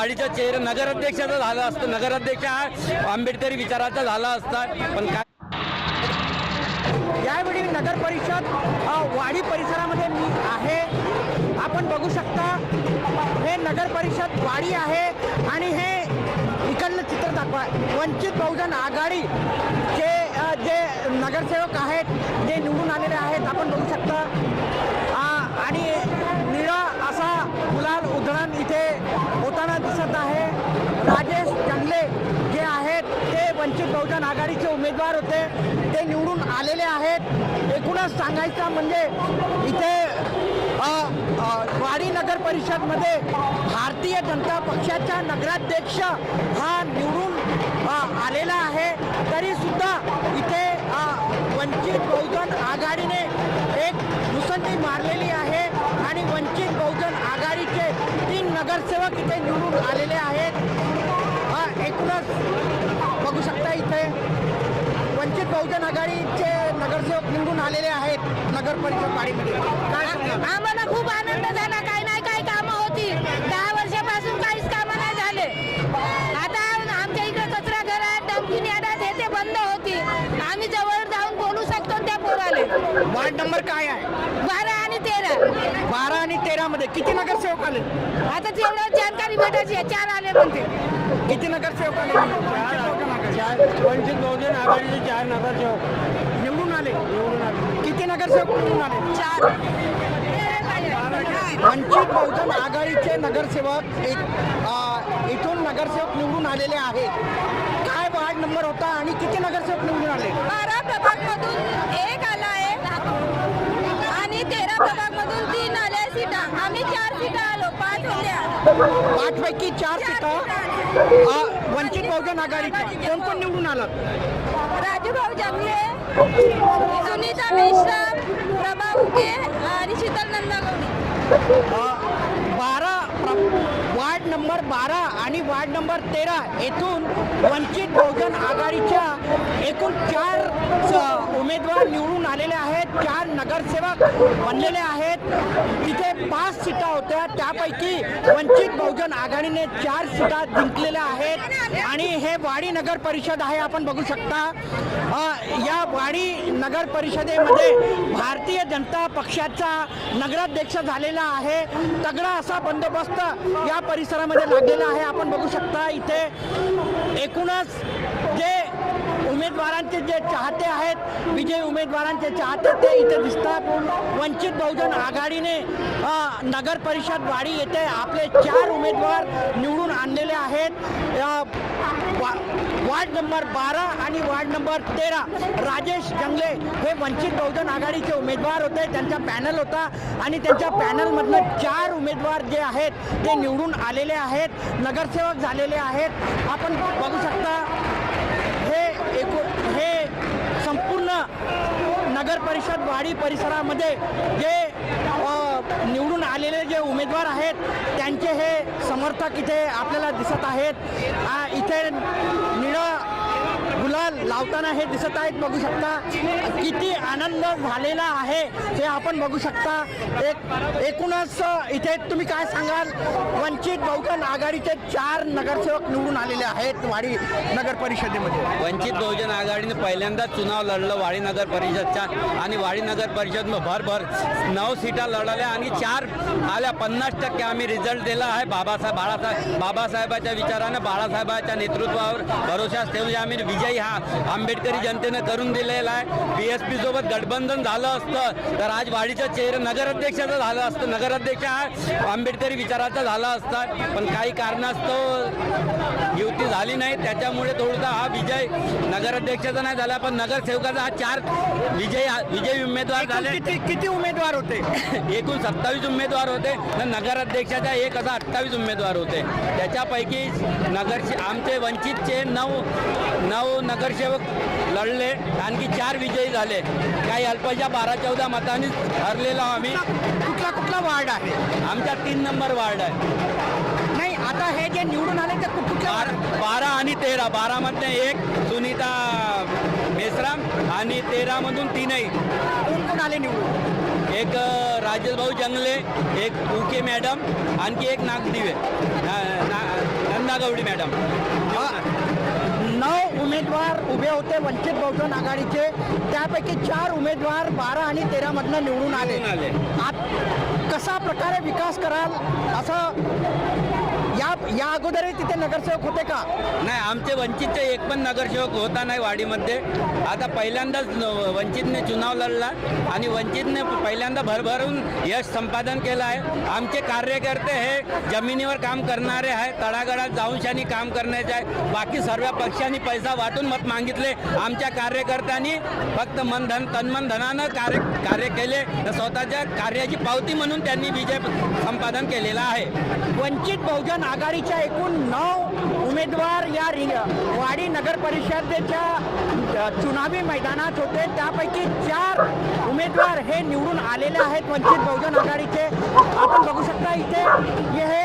वाडीचा चेहरा नगराध्यक्षाचा झाला असतं, नगराध्यक्ष आंबेडकरी विचाराचा झाला असता, पण काय यावेळी नगर परिषद वाडी परिसरामध्ये मी आहे. आपण बघू शकता हे नगर परिषद वाडी आहे आणि हे इकडलं चित्र दाखवा. वंचित बहुजन आघाडी जे नगरसेवक आहेत, जे निवडून आलेले आहेत, आपण बघू शकता. आणि निळा असा गुलाल उधळण इथे होताना दिसत आहे. राजेश जंगले जे आहेत ते वंचित बहुजन आघाडीचे उमेदवार होते, ते निवडून आलेले आहेत. एकूणच सांगायचं म्हणजे इथे वाडी नगर परिषदमध्ये भारतीय जनता पक्षाचा नगराध्यक्ष हा निवडून आलेला आहे. तरीसुद्धा इथे वंचित बहुजन आघाडीने एक मुसंडी मारलेली आहे आणि वंचित बहुजन आघाडीचे 3 नगरसेवक इथे निवडून आलेले आहेत. एकूणच बघू शकता इथे वंचित बहुजन आघाडीचे नगरसेवक निवडून आलेले आहेत नगर परिषद वाडीमध्ये. आम्हाला खूप आनंद झाला. काही नाही काही कामं होती, 10 वर्षापासून काहीच कामं नाही झाले. आता आमच्या इकडे कचरा घरात डंपिंग यार्डात हे ते बंद होती. आम्ही जवळ जाऊन बोलू शकतो त्या पोराले. वार्ड नंबर काय आहे? 12 आणि 13. 12 आणि 13 मध्ये किती नगरसेवक आले? आता तेवढं जानकारी भेटायची आहे. 4 आले म्हणते. किती नगरसेवक आले? वंचित बहुजन आघाडीचे 4 नगरसेवक निवडून आले. किती नगरसेवक निवडून आले? 4. वंचित बहुजन आघाडीचे नगरसेवक इथून नगरसेवक निवडून आलेले आहेत. काय वार्ड नंबर होता आणि किती नगरसेवक निवडून आले? 12 प्रभागमधून 1 आला आहे आणि 13 प्रभागमधून 3 आल्या सीटा. आम्ही 4 सीटा आलो, 5 होत्या. 5 पैकी 4 सीटा वंचित बहुजन आघाडीच्या. कोण कोण निवडून आलं? राजूभाऊ जंगले, सुनीता मेश्राम, प्रभा उके आणि शीतल नंदागौडी. 12 वार्ड नंबर 12 आणि वार्ड नंबर 13 येथून वंचित बहुजन आघाडीच्या एकूण 4 उमेदवार निवडून आलेले आहेत. 4 नगरसेवक बनलेले आहेत. तिथे 5 सीटा होत्या, त्यापैकी वंचित बहुजन आघाडीने 4 सीटा जिंकलेल्या आहेत आणि हे वाडी नगर परिषद आहे. आपण बघू शकता या वाडी नगर परिषदेमध्ये भारतीय जनता पक्षाचा नगराध्यक्ष झालेला आहे. तगडा असा बंदोबस्त या परिसरामध्ये लागलेला आहे. आपण बघू शकता इथे एकूणच जे उमेदवारांचे जे चाहते आहेत, विजयी उमेदवारांचे चाहते ते इथे दिसतात. वंचित बहुजन आघाडीने नगर परिषद वाडी येथे आपले 4 उमेदवार निवडून आणलेले आहेत. वार्ड नंबर 12 आणि वार्ड नंबर 13 राजेश जंगले हे वंचित बहुजन आघाडीचे उमेदवार होते. त्यांचा पॅनल होता आणि त्यांच्या पॅनलमधनं 4 उमेदवार जे आहेत ते निवडून आलेले आहेत, नगरसेवक झालेले आहेत. आपण बघू शकता हे संपूर्ण नगर परिषद वाडी परिसरामध्ये जे निवडून आलेले जे उमेदवार आहेत त्यांचे हे समर्थक इथे आपल्याला दिसत आहेत. इथे निळं गुलाल लावताना हे दिसत आहेत. बघू शकता किती आनंद झालेला आहे हे आपण बघू शकता. एकूणच इथे तुम्ही काय सांगाल? वंचित बहुजन आघाडीचे 4 नगरसेवक निवडून आलेले आहेत वाडी नगर परिषदेमध्ये. वंचित बहुजन आघाडीने पहिल्यांदाच चुनाव लढलं वाडी नगर परिषदच्या आणि वाडी नगर परिषद भर 9 सीटा लढवल्या आणि 4 आल्या. 50% आम्ही रिझल्ट दिला आहे. बाबासाहेबाच्या विचारानं, बाळासाहेबांच्या नेतृत्वावर भरोसा ठेवून आम्ही विजय हा आंबेडकरी जनतेने करून दिलेला आहे. BSP सोबत गठबंधन झालं असतं तर आज वाडीचा चेहरा नगराध्यक्षाचा झालं असतं, नगराध्यक्ष आंबेडकरी विचाराचा झाला असता, पण काही कारणास्तव युती झाली नाही. त्याच्यामुळे थोडासा हा विजय नगराध्यक्षाचा नाही झाला, पण नगरसेवकाचा हा 4 विजयी उमेदवार झाले. किती उमेदवार होते? एकूण 27 उमेदवार होते. नगराध्यक्षाच्या 28 उमेदवार होते. त्याच्यापैकी आमचे वंचितचे 9 नगरसेवक लढले, आणखी 4 विजयी झाले. काही अल्पशा 12-14 मतांनी हरलेलो आम्ही. कुठला वार्ड आहे? आमचा 3 नंबर वार्ड आहे. नाही, आता हे जे निवडून आले ते कुठल्या? 12 आणि 13. 12 मधले 1 सुनीता मेश्राम आणि 13 मधून 3ही. कोण आले निवडून? एक राजेश भाऊ जंगले, एक उके मॅडम, आणखी एक नागदिवे गवडी मॅडम. 9 उमेदवार उभे होते वंचित बहुजन आघाडीचे, त्यापैकी 4 उमेदवार 12 आणि 13 मधनं निवडून आले. कसा प्रकारे विकास कराल असं या अगोदरही तिथे नगरसेवक होते का? नाही, आमचे वंचितचे एक पण नगरसेवक होता नाही वाडीमध्ये. आता पहिल्यांदाच वंचितने चुनाव लढला आणि वंचितने पहिल्यांदा भरभरून यश संपादन केलं आहे. आमचे कार्यकर्ते हे जमिनीवर काम करणारे आहे, तळागाळात जाऊन शानी काम करण्याचे आहे. बाकी सर्व पक्षांनी पैसा वाटून मत मागितले. आमच्या कार्यकर्त्यांनी फक्त तन्मन धनानं कार्य केले. तर स्वतःच्या कार्याची पावती म्हणून त्यांनी विजय संपादन केलेला आहे. वंचित बहुजन आघाडीच्या एकूण 9 उमेदवार या वाडी नगर परिषदेच्या चुनावी मैदानात होते, त्यापैकी 4 उमेदवार हे निवडून आलेले आहेत वंचित बहुजन आघाडीचे. आपण बघू शकता इथे हे